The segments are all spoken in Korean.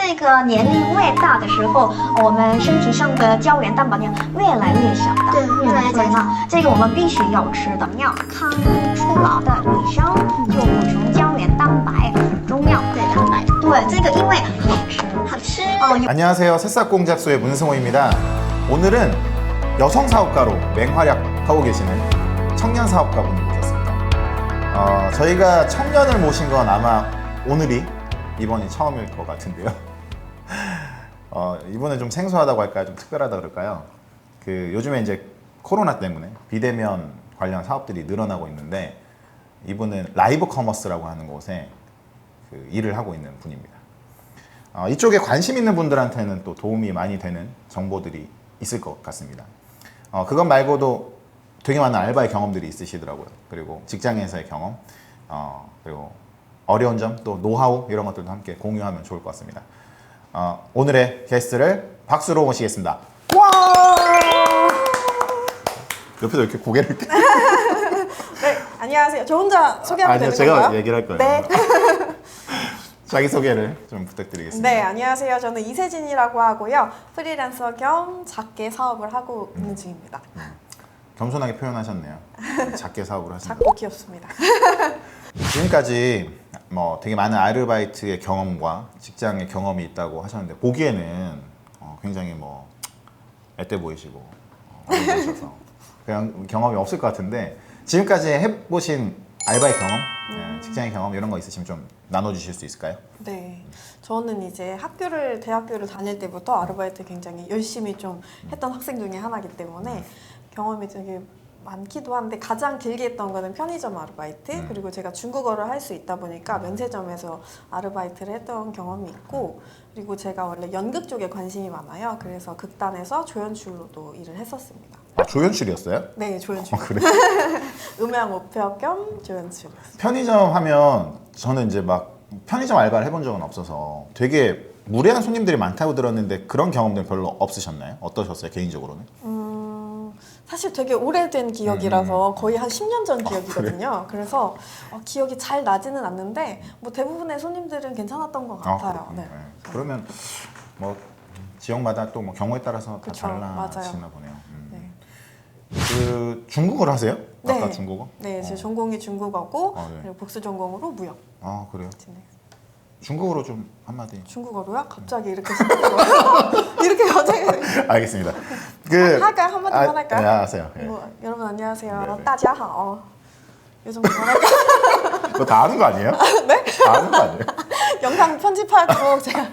这个年龄越大的时候，我们身体上的胶原蛋白量越来越小的。对越来越所以呢，这个我们必须要吃的。要抗初老的女生就补充胶原蛋白很重要。对，蛋白对，这个因为好吃。好吃。 안녕하세요. 새싹공작소의 문승호입니다. 오늘은 여성 사업가로 맹활약하고 계시는 청년 사업가분을 모셨습니다. 저희가 청년을 모신 건 아마 이번이 처음일 것 같은데요. 이분은 좀 생소하다고 할까요? 좀 특별하다 그럴까요? 요즘에 이제 코로나 때문에 비대면 관련 사업들이 늘어나고 있는데 이분은 라이브 커머스라고 하는 곳에 일을 하고 있는 분입니다. 이쪽에 관심 있는 분들한테는 또 도움이 많이 되는 정보들이 있을 것 같습니다. 그것 말고도 되게 많은 알바의 경험들이 있으시더라고요. 그리고 직장에서의 경험, 그리고 어려운 점, 또 노하우 이런 것들도 함께 공유하면 좋을 것 같습니다. 오늘의 게스트를 박수로 모시겠습니다. 와! 옆에서 이렇게 고개를 이렇게. 네, 안녕하세요. 저 혼자 소개하면 되는 건가요? 제가 얘기를 할 거예요. 네. 자기소개를 좀 부탁드리겠습니다. 네, 안녕하세요. 저는 이세진이라고 하고요. 프리랜서 겸 작게 사업을 하고 있는 중입니다. 겸손하게 표현하셨네요. 작게 사업을 하신다. 작고 귀엽습니다. 지금까지 뭐 되게 많은 아르바이트의 경험과 직장의 경험이 있다고 하셨는데 보기에는 굉장히 뭐 앳돼 보이시고 어려 보이셔서 그냥 경험이 없을 것 같은데 지금까지 해보신 알바의 경험, 직장의 경험 이런 거 있으시면 좀 나눠주실 수 있을까요? 네, 저는 이제 대학교를 다닐 때부터 아르바이트 굉장히 열심히 좀 했던 학생 중에 하나이기 때문에 경험이 되게 많기도 한데 가장 길게 했던 거는 편의점 아르바이트 그리고 제가 중국어를 할 수 있다 보니까 면세점에서 아르바이트를 했던 경험이 있고 그리고 제가 원래 연극 쪽에 관심이 많아요. 그래서 극단에서 조연출로도 일을 했었습니다. 아, 조연출이었어요? 네, 조연출. 그래? 음향 오페어 겸 조연출이었어요. 편의점 하면 저는 이제 막 편의점 알바를 해본 적은 없어서 되게 무례한 손님들이 많다고 들었는데 그런 경험들 별로 없으셨나요? 어떠셨어요, 개인적으로는? 사실 되게 오래된 기억이라서 거의 한 10년 전 기억이거든요. 그래서 기억이 잘 나지는 않는데 뭐 대부분의 손님들은 괜찮았던 것 같아요. 그렇군요. 네. 네. 그러면 뭐 지역마다 또 뭐 경우에 따라서 다 그쵸, 달라지나 맞아요. 보네요. 네. 중국어를 하세요? 네. 아까 중국어? 네, 제 전공이 중국어고 네. 그리고 복수 전공으로 무역. 아, 그래요? 네. 중국어로 좀 한마디. 중국어로요? 갑자기 이렇게 시작해요. 이렇게 갑자기 알겠습니다. 할까요? 한마디만 할까요? 네, 하세요. 예. 뭐, 여러분 안녕하세요. 네네. 大家好. 요즘 뭐 할까요? 그거 다 아는 거 아니에요? 네? 다 아는 거 아니에요? 영상 편집하고 제가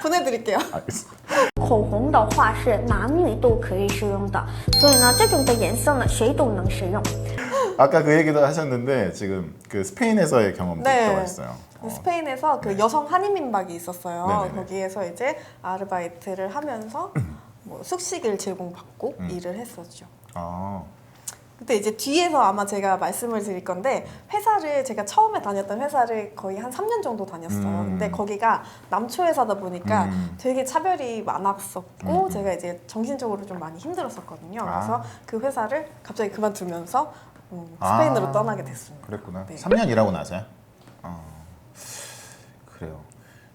보내드릴게요. 알겠습니다. 口红的话是男女都可以使用的，所以呢，这种的颜色呢，谁都能使用。 아까 그 얘기도 하셨는데 지금 스페인에서의 경험도 네. 있다고 했어요. 스페인에서 그 여성 한인 민박이 있었어요. 네네네. 거기에서 이제 아르바이트를 하면서 뭐 숙식을 제공받고 일을 했었죠. 아, 근데 이제 뒤에서 아마 제가 말씀을 드릴 건데 제가 처음에 다녔던 회사를 거의 한 3년 정도 다녔어요. 근데 거기가 남초 회사다 보니까 되게 차별이 많았었고 제가 이제 정신적으로 좀 많이 힘들었었거든요. 그래서 그 회사를 갑자기 그만두면서 스페인으로 떠나게 됐습니다. 그랬구나. 네. 3년 일하고 나서요? 그래요.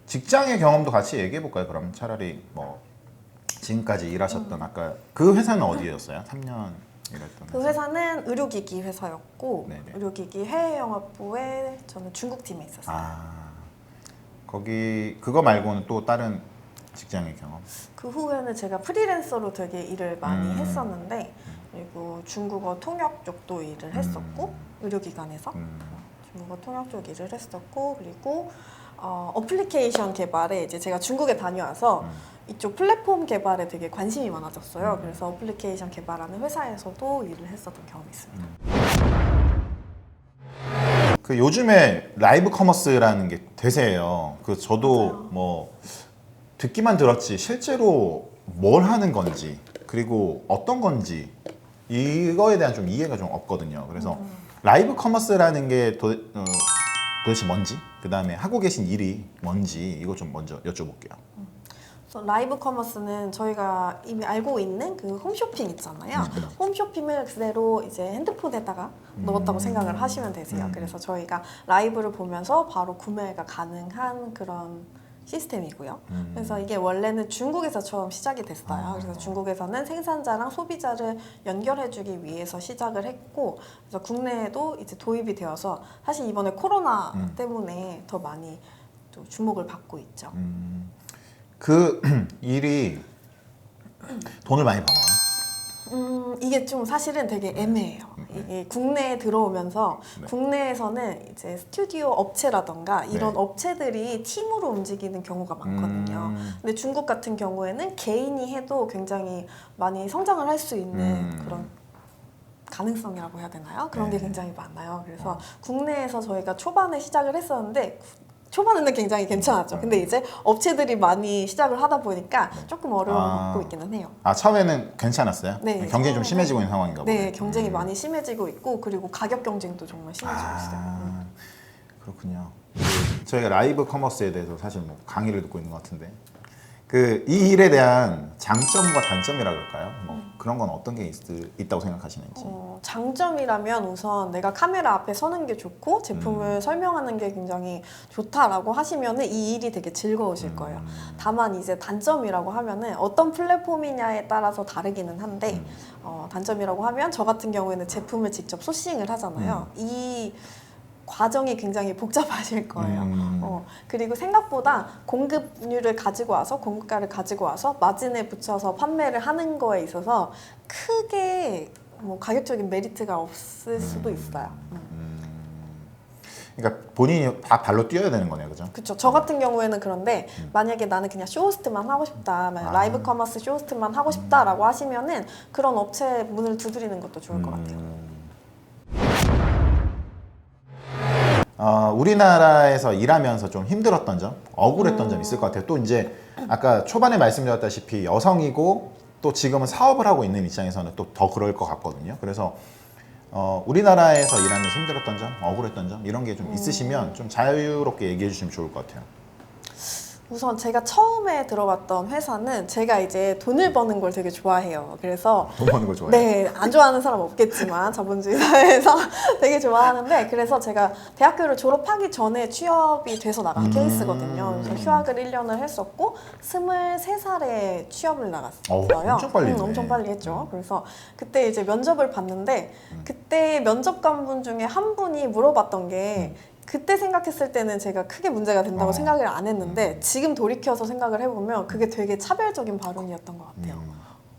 직장의 경험도 같이 얘기해 볼까요? 그럼 차라리 뭐 지금까지 일하셨던 아까 그 회사는 어디였어요? 3년 일했던 그 회사는 의료기기 회사였고 네네. 의료기기 해외 영업부에 저는 중국팀에 있었어요. 그거 말고는 또 다른 직장의 경험? 그 후에는 제가 프리랜서로 되게 일을 많이 했었는데 그리고 중국어 통역 쪽도 일을 했었고 의료기관에서 중국어 통역 쪽 일을 했었고 그리고 어플리케이션 개발에 이제 제가 중국에 다녀와서 이쪽 플랫폼 개발에 되게 관심이 많아졌어요. 그래서 어플리케이션 개발하는 회사에서도 일을 했었던 경험이 있습니다. 요즘에 라이브 커머스라는 게 대세예요. 저도 맞아요. 뭐 듣기만 들었지 실제로 뭘 하는 건지 그리고 어떤 건지 이거에 대한 좀 이해가 좀 없거든요. 그래서 라이브 커머스라는 게 도대체 뭔지, 그 다음에 하고 계신 일이 뭔지 이거 좀 먼저 여쭤볼게요. 그래서 라이브 커머스는 저희가 이미 알고 있는 그 홈쇼핑 있잖아요. 홈쇼핑을 그대로 이제 핸드폰에다가 넣었다고 생각을 하시면 되세요. 그래서 저희가 라이브를 보면서 바로 구매가 가능한 그런 시스템이고요. 그래서 이게 원래는 중국에서 처음 시작이 됐어요. 그래서 중국에서는 생산자랑 소비자를 연결해주기 위해서 시작을 했고, 그래서 국내에도 이제 도입이 되어서 사실 이번에 코로나 때문에 더 많이 또 주목을 받고 있죠. 그 일이 돈을 많이 버나요? 이게 좀 사실은 되게 애매해요. 이게 국내에 들어오면서 네. 국내에서는 이제 스튜디오 업체라던가 이런 네. 업체들이 팀으로 움직이는 경우가 많거든요. 근데 중국 같은 경우에는 개인이 해도 굉장히 많이 성장을 할 수 있는 그런 가능성이라고 해야 되나요? 그런 게 네. 굉장히 많아요. 그래서 국내에서 저희가 초반에 시작을 했었는데 초반에는 굉장히 괜찮았죠. 근데 이제 업체들이 많이 시작을 하다 보니까 조금 어려움을 겪고 있기는 해요. 아, 처음에는 괜찮았어요? 네, 경쟁이 좀 처음에는- 심해지고 있는 상황인가 보네. 네, 경쟁이 많이 심해지고 있고 그리고 가격 경쟁도 정말 심해지고 있어요. 아, 그렇군요. 저희가 라이브 커머스에 대해서 사실 뭐 강의를 듣고 있는 것 같은데 이 일에 대한 장점과 단점이라 그럴까요? 뭐 그런 건 어떤 게 있다고 생각하시는지. 장점이라면 우선 내가 카메라 앞에 서는 게 좋고 제품을 설명하는 게 굉장히 좋다라고 하시면은 이 일이 되게 즐거우실 거예요. 다만 이제 단점이라고 하면은 어떤 플랫폼이냐에 따라서 다르기는 한데 단점이라고 하면 저 같은 경우에는 제품을 직접 소싱을 하잖아요. 이 과정이 굉장히 복잡하실 거예요. 그리고 생각보다 공급률을 가지고 와서 공급가를 가지고 와서 마진에 붙여서 판매를 하는 거에 있어서 크게 뭐 가격적인 메리트가 없을 수도 있어요. 그러니까 본인이 다 발로 뛰어야 되는 거네요, 그죠? 그렇죠. 저 같은 경우에는 그런데 만약에 나는 그냥 쇼호스트만 하고 싶다, 만약 라이브 커머스 쇼호스트만 하고 싶다라고 하시면은 그런 업체 문을 두드리는 것도 좋을 것 같아요. 우리나라에서 일하면서 좀 힘들었던 점, 억울했던 점 있을 것 같아요. 또 이제 아까 초반에 말씀드렸다시피 여성이고 또 지금은 사업을 하고 있는 입장에서는 또 더 그럴 것 같거든요. 그래서 우리나라에서 일하면서 힘들었던 점, 억울했던 점 이런 게 좀 있으시면 좀 자유롭게 얘기해 주시면 좋을 것 같아요. 우선 제가 처음에 들어갔던 회사는 제가 이제 돈을 버는 걸 되게 좋아해요. 그래서 돈 버는 거 좋아해요? 네, 안 좋아하는 사람 없겠지만 자본주의 사회에서 되게 좋아하는데 그래서 제가 대학교를 졸업하기 전에 취업이 돼서 나간 케이스거든요. 그래서 휴학을 1년을 했었고 23살에 취업을 나갔어요. 엄청 빨리 했네. 엄청 빨리 했죠. 그래서 그때 이제 면접을 봤는데 그때 면접관분 중에 한 분이 물어봤던 게 그때 생각했을 때는 제가 크게 문제가 된다고 생각을 안 했는데 지금 돌이켜서 생각을 해보면 그게 되게 차별적인 발언이었던 것 같아요.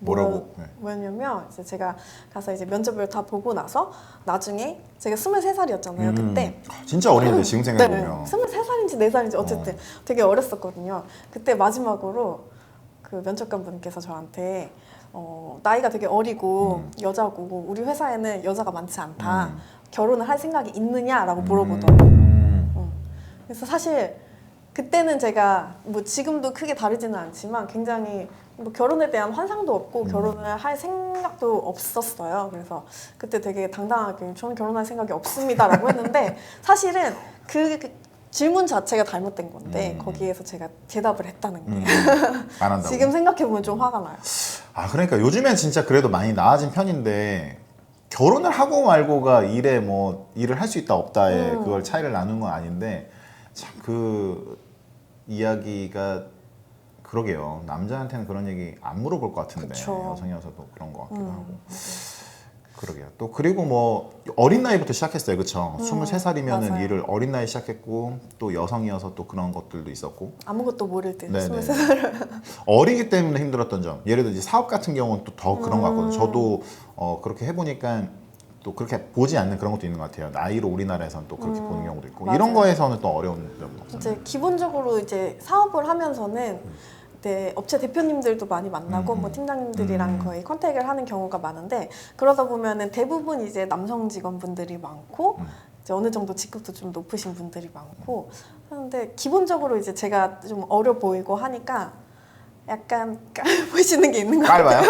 뭐라고? 네. 뭐였냐면 이제 제가 가서 이제 면접을 다 보고 나서 나중에 제가 23살이었잖아요. 그때 진짜 어린데 지금 생각해보면. 23살인지 4살인지 어쨌든 되게 어렸었거든요. 그때 마지막으로 그 면접관 분께서 저한테 나이가 되게 어리고 여자고 우리 회사에는 여자가 많지 않다. 결혼을 할 생각이 있느냐라고 물어보더라고요. 그래서 사실 그때는 제가 뭐 지금도 크게 다르지는 않지만 굉장히 뭐 결혼에 대한 환상도 없고 결혼을 할 생각도 없었어요. 그래서 그때 되게 당당하게 저는 결혼할 생각이 없습니다라고 했는데 사실은 그 질문 자체가 잘못된 건데 거기에서 제가 대답을 했다는 게 안 한다고. 지금 생각해보면 좀 화가 나요. 아, 그러니까 요즘엔 진짜 그래도 많이 나아진 편인데 결혼을 하고 말고가 일을 할 수 있다 없다에 그걸 차이를 나누는 건 아닌데 참 그 이야기가 그러게요. 남자한테는 그런 얘기 안 물어볼 것 같은데 그쵸. 여성이어서도 그런 것 같기도 하고. 그러게요. 또 그리고 뭐 어린 나이부터 시작했어요, 그렇죠? 23살이면은 맞아요. 일을 어린 나이 시작했고 또 여성이어서 또 그런 것들도 있었고. 아무것도 모를 때 네네. 23살 어리기 때문에 힘들었던 점. 예를 들어 이제 사업 같은 경우는 또 더 그런 것 같거든요. 저도 그렇게 해보니까 또 그렇게 보지 않는 그런 것도 있는 것 같아요. 나이로 우리나라에서는 또 그렇게 보는 경우도 있고. 이런 맞아요. 거에서는 또 어려운 점은 없어요. 이제 기본적으로 이제 사업을 하면서는 네, 업체 대표님들도 많이 만나고 뭐 팀장님들이랑 거의 컨택을 하는 경우가 많은데 그러다 보면은 대부분 이제 남성 직원분들이 많고 이제 어느 정도 직급도 좀 높으신 분들이 많고 하는데 기본적으로 이제 제가 좀 어려 보이고 하니까 약간 보시는 게 있는 것 깔봐요?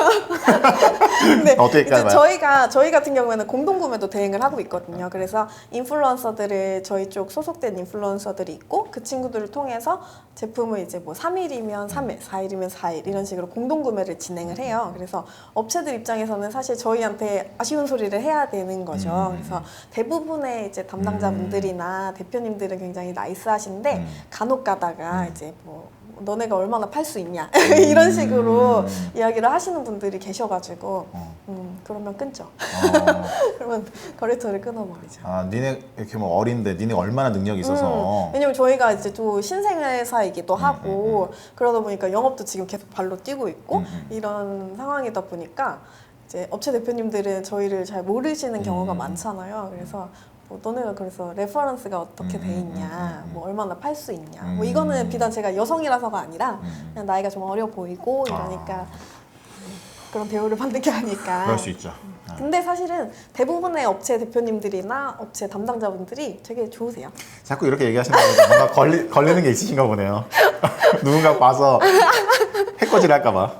근데 어떻게 이제 깔봐요? 저희 같은 경우에는 공동구매도 대행을 하고 있거든요. 그래서 인플루언서들을 저희 쪽 소속된 인플루언서들이 있고 그 친구들을 통해서 제품을 이제 뭐 3일이면 3일, 4일이면 4일 이런 식으로 공동구매를 진행을 해요. 그래서 업체들 입장에서는 사실 저희한테 아쉬운 소리를 해야 되는 거죠. 그래서 대부분의 이제 담당자분들이나 대표님들은 굉장히 나이스하신데 간혹 가다가 이제 뭐 너네가 얼마나 팔 수 있냐 이런 식으로 이야기를 하시는 분들이 계셔가지고 그러면 끊죠. 그러면 거래처를 끊어버리죠. 아, 니네 이렇게 뭐 어린데 니네 얼마나 능력이 있어서 왜냐면 저희가 이제 또 신생회사이기도 하고 그러다 보니까 영업도 지금 계속 발로 뛰고 있고 이런 상황이다 보니까 이제 업체 대표님들은 저희를 잘 모르시는 경우가 많잖아요. 그래서 뭐 너네가 그래서 레퍼런스가 어떻게 돼 있냐, 뭐 얼마나 팔 수 있냐, 뭐 이거는 비단 제가 여성이라서가 아니라 그냥 나이가 좀 어려 보이고 이러니까 그런 대우를 받는 게 아닐까. 그럴 수 있죠. 근데 사실은 대부분의 업체 대표님들이나 업체 담당자분들이 되게 좋으세요. 자꾸 이렇게 얘기하시는 거 뭔가 걸리는 게 있으신가 보네요. 누군가 봐서 해코지를 할까봐.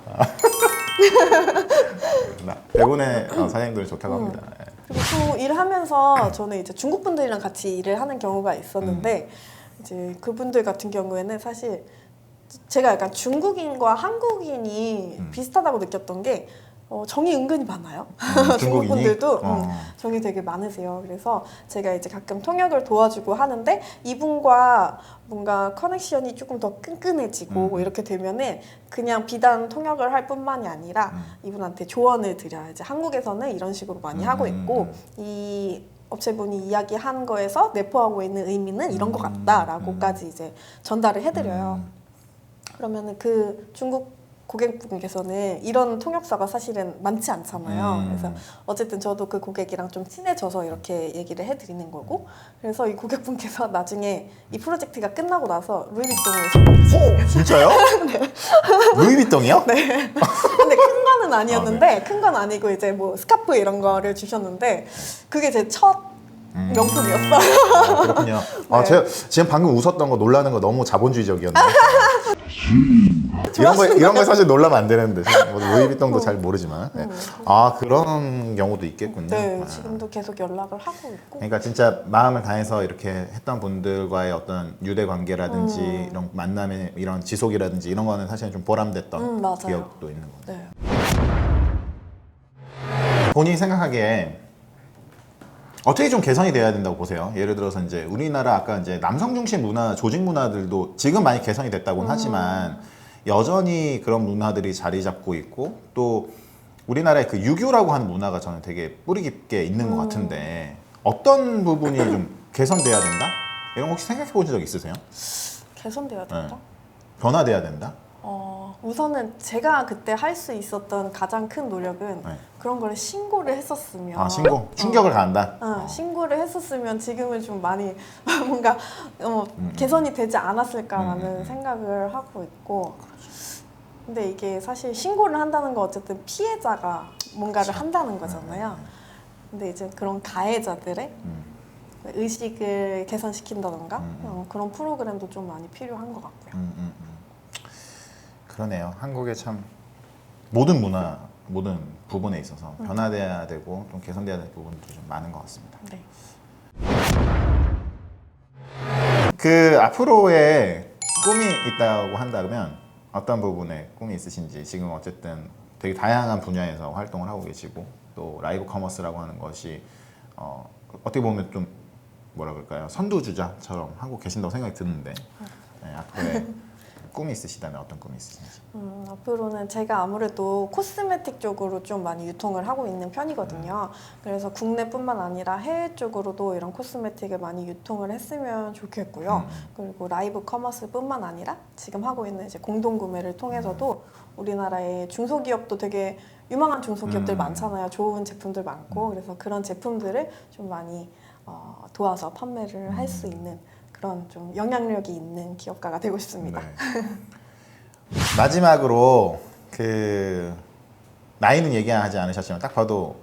대부분의 사장님들이 좋다고 합니다. 그리고 또 일하면서 저는 이제 중국 분들이랑 같이 일을 하는 경우가 있었는데 이제 그분들 같은 경우에는 사실 제가 약간 중국인과 한국인이 비슷하다고 느꼈던 게 정이 은근히 많아요. 중국 중국인이? 분들도 정이 되게 많으세요. 그래서 제가 이제 가끔 통역을 도와주고 하는데 이분과 뭔가 커넥션이 조금 더 끈끈해지고 이렇게 되면은 그냥 비단 통역을 할 뿐만이 아니라 이분한테 조언을 드려요. 이제 한국에서는 이런 식으로 많이 하고 있고 이 업체분이 이야기한 거에서 내포하고 있는 의미는 이런 것 같다라고까지 이제 전달을 해드려요. 그러면은 그 중국 고객분께서는 이런 통역사가 사실은 많지 않잖아요. 그래서 어쨌든 저도 그 고객이랑 좀 친해져서 이렇게 얘기를 해드리는 거고, 그래서 이 고객분께서 나중에 이 프로젝트가 끝나고 나서 루이비통을 선물해 주셨어요. 진짜요? 네. 루이비통이요? 네. 근데 큰 거는 아니었는데, 큰 건 아니고 이제 뭐 스카프 이런 거를 주셨는데 그게 제 첫 명품이었어요. 그렇군요. 아, 제가 지금 방금 웃었던 거 놀라는 거 너무 자본주의적이었네요. 이런 거 사실 놀라면 안 되는데 뭐 루이비통도 잘 모르지만 아 그런 경우도 있겠군요. 네, 아. 지금도 계속 연락을 하고 있고. 그러니까 진짜 마음을 다해서 이렇게 했던 분들과의 어떤 유대 관계라든지 이런 만남의 이런 지속이라든지 이런 거는 사실 좀 보람됐던 맞아요. 기억도 있는 거죠. 네. 본인이 생각하기에 어떻게 좀 개선이 돼야 된다고 보세요? 예를 들어서 이제 우리나라 아까 이제 남성 중심 문화, 조직 문화들도 지금 많이 개선이 됐다고는 하지만 여전히 그런 문화들이 자리 잡고 있고 또 우리나라의 그 유교라고 하는 문화가 저는 되게 뿌리 깊게 있는 것 같은데 어떤 부분이 좀 개선돼야 된다? 이런 거 혹시 생각해 보신 적 있으세요? 개선돼야 된다? 변화돼야 된다? 우선은 제가 그때 할 수 있었던 가장 큰 노력은 네. 그런 거를 신고를 했었으면. 아 신고? 충격을 가한다? 신고를 했었으면 지금은 좀 많이 뭔가 개선이 되지 않았을까라는 생각을 하고 있고. 근데 이게 사실 신고를 한다는 건 어쨌든 피해자가 뭔가를 한다는 거잖아요. 근데 이제 그런 가해자들의 의식을 개선시킨다던가 그런 프로그램도 좀 많이 필요한 것 같고요. 그러네요. 한국의 참 모든 문화, 모든 부분에 있어서 변화돼야 되고 좀 개선돼야 될 부분도 좀 많은 것 같습니다. 네. 그 앞으로의 꿈이 있다고 한다면 어떤 부분에 꿈이 있으신지 지금 어쨌든 되게 다양한 분야에서 활동을 하고 계시고 또 라이브 커머스라고 하는 것이 어떻게 보면 좀 뭐라 그럴까요? 선두주자처럼 하고 계신다고 생각이 드는데 네, 앞으로의 꿈이 있으시다면 어떤 꿈이 있으신지? 앞으로는 제가 아무래도 코스메틱 쪽으로 좀 많이 유통을 하고 있는 편이거든요. 그래서 국내뿐만 아니라 해외 쪽으로도 이런 코스메틱을 많이 유통을 했으면 좋겠고요. 그리고 라이브 커머스뿐만 아니라 지금 하고 있는 이제 공동구매를 통해서도 우리나라의 중소기업도 되게 유망한 중소기업들 많잖아요. 좋은 제품들 많고 그래서 그런 제품들을 좀 많이 도와서 판매를 할 수 있는 그런 좀 영향력이 있는 기업가가 되고 싶습니다. 네. 마지막으로 그 나이는 얘기하지 않으셨지만 딱 봐도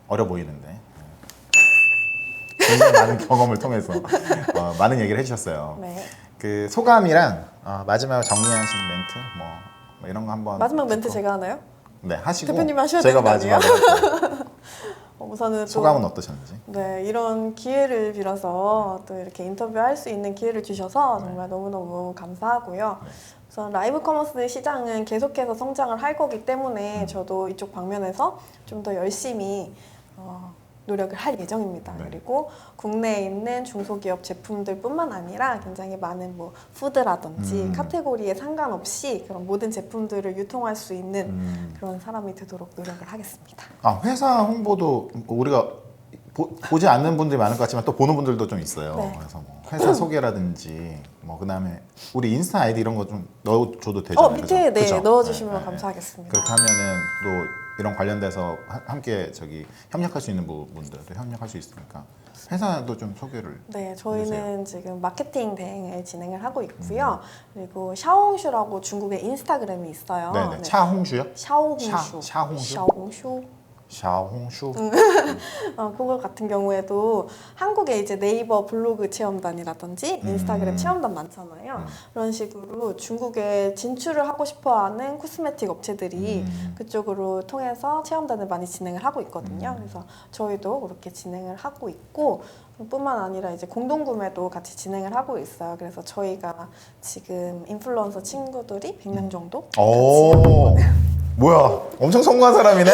어려 보이는데 굉장히 많은 경험을 통해서 많은 얘기를 해주셨어요. 네. 그 소감이랑 마지막으로 정리하신 멘트 뭐 뭐 이런 거 한번 마지막 멘트 듣고. 제가 하나요? 네, 하시고 대표님이 하셔야 제가 되는 거 아니에요? 마지막으로 할게요. 우선은 또 소감은 어떠셨는지? 네, 이런 기회를 빌어서 또 이렇게 인터뷰할 수 있는 기회를 주셔서 정말 너무너무 감사하고요. 우선 라이브 커머스 시장은 계속해서 성장을 할 거기 때문에 저도 이쪽 방면에서 좀 더 열심히 노력을 할 예정입니다. 네. 그리고 국내에 있는 중소기업 제품들뿐만 아니라 굉장히 많은 뭐 푸드라든지 카테고리에 상관없이 그런 모든 제품들을 유통할 수 있는 그런 사람이 되도록 노력을 하겠습니다. 아, 회사 홍보도 우리가 보지 않는 분들이 많을 것 같지만 또 보는 분들도 좀 있어요. 네. 그래서 뭐 회사 소개라든지 뭐 그다음에 우리 인스타 아이디 이런 거 좀 넣어줘도 되잖아요. 밑에 그죠? 그죠? 넣어주시면 네, 네. 감사하겠습니다. 그렇게 하면은 또 이런 관련돼서 함께 협력할 수 있는 부분들도 협력할 수 있으니까 회사도 좀 소개를. 네, 저희는 지금 마케팅 대행을 진행을 하고 있고요. 그리고 샤오홍슈라고 중국의 인스타그램이 있어요. 네네. 네. 차홍슈요? 샤오홍슈. 샤홍슈? 샤오홍슈. 샤홍슈. 그거 같은 경우에도 한국에 이제 네이버 블로그 체험단이라든지 인스타그램 체험단 많잖아요. 그런 식으로 중국에 진출을 하고 싶어하는 코스메틱 업체들이 그쪽으로 통해서 체험단을 많이 진행을 하고 있거든요. 그래서 저희도 그렇게 진행을 하고 있고 뿐만 아니라 이제 공동구매도 같이 진행을 하고 있어요. 그래서 저희가 지금 인플루언서 친구들이 100명 정도 같이 오. 뭐야, 엄청 성공한 사람이네.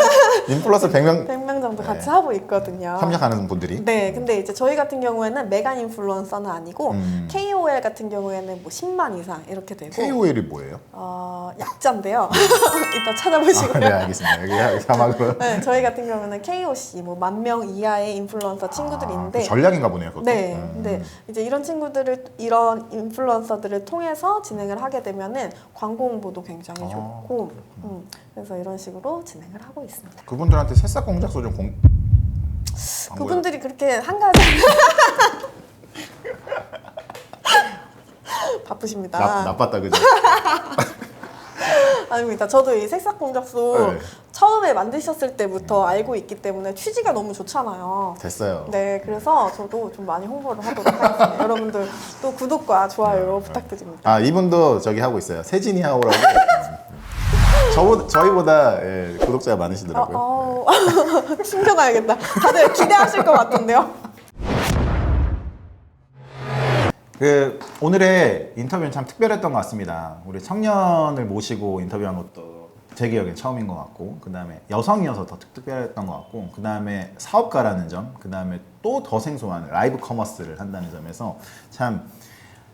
인플루언서 100명 100명 정도 같이 네. 하고 있거든요. 협력하는 분들이. 네, 근데 이제 저희 같은 경우에는 메가 인플루언서는 아니고 KOL 같은 경우에는 뭐 10만 이상 이렇게 되고 KOL이 뭐예요? 약자인데요. 이따 찾아보시고요. 네, 알겠습니다. 여기 사막으로. 네, 저희 같은 경우는 KOC 뭐 10,000명 이하의 인플루언서 친구들인데 그 전략인가 보네요, 그것도. 네, 근데 이제 이런 인플루언서들을 통해서 진행을 하게 되면은 광고 홍보도 굉장히 좋고, 그래서 이런 식으로 진행을 하고 있습니다. 그분들한테 새싹 공작소 좀 그분들이 그렇게 한가하지 바쁘십니다. 나빴다, 그죠? 아닙니다. 저도 이 색삭공작소 네. 처음에 만드셨을 때부터 알고 있기 때문에 취지가 너무 좋잖아요. 됐어요. 네, 그래서 저도 좀 많이 홍보를 하도록 하겠습니다. 여러분들 또 구독과 좋아요 부탁드립니다. 아, 이분도 저기 하고 있어요. 세진이 하오라고. 저희보다 구독자가 많으시더라고요. 숨겨놔야겠다. 다들 기대하실 것 같은데요. 오늘의 인터뷰는 참 특별했던 것 같습니다. 우리 청년을 모시고 인터뷰한 것도 제 기억엔 처음인 것 같고, 그 다음에 여성이어서 더 특별했던 것 같고, 그 다음에 사업가라는 점, 그 다음에 또 더 생소한 라이브 커머스를 한다는 점에서 참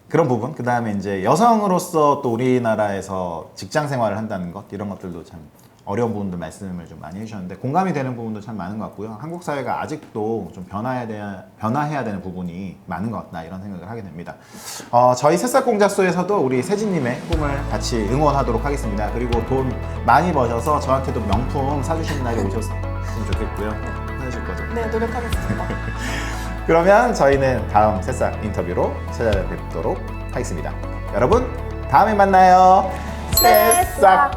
그런 부분, 그 다음에 이제 여성으로서 또 우리나라에서 직장 생활을 한다는 것, 이런 것들도 참 어려운 부분들 말씀을 좀 많이 해주셨는데 공감이 되는 부분도 참 많은 것 같고요. 한국 사회가 아직도 좀 변화해야 되는 부분이 많은 것 같다, 이런 생각을 하게 됩니다. 저희 새싹공작소에서도 우리 세진님의 꿈을 같이 응원하도록 하겠습니다. 그리고 돈 많이 버셔서 저한테도 명품 사주시는 날이 오셨으면 좋겠고요. 사주실 거죠? 네, 노력하겠습니다. 그러면 저희는 다음 새싹 인터뷰로 찾아뵙도록 하겠습니다. 여러분, 다음에 만나요. 새싹!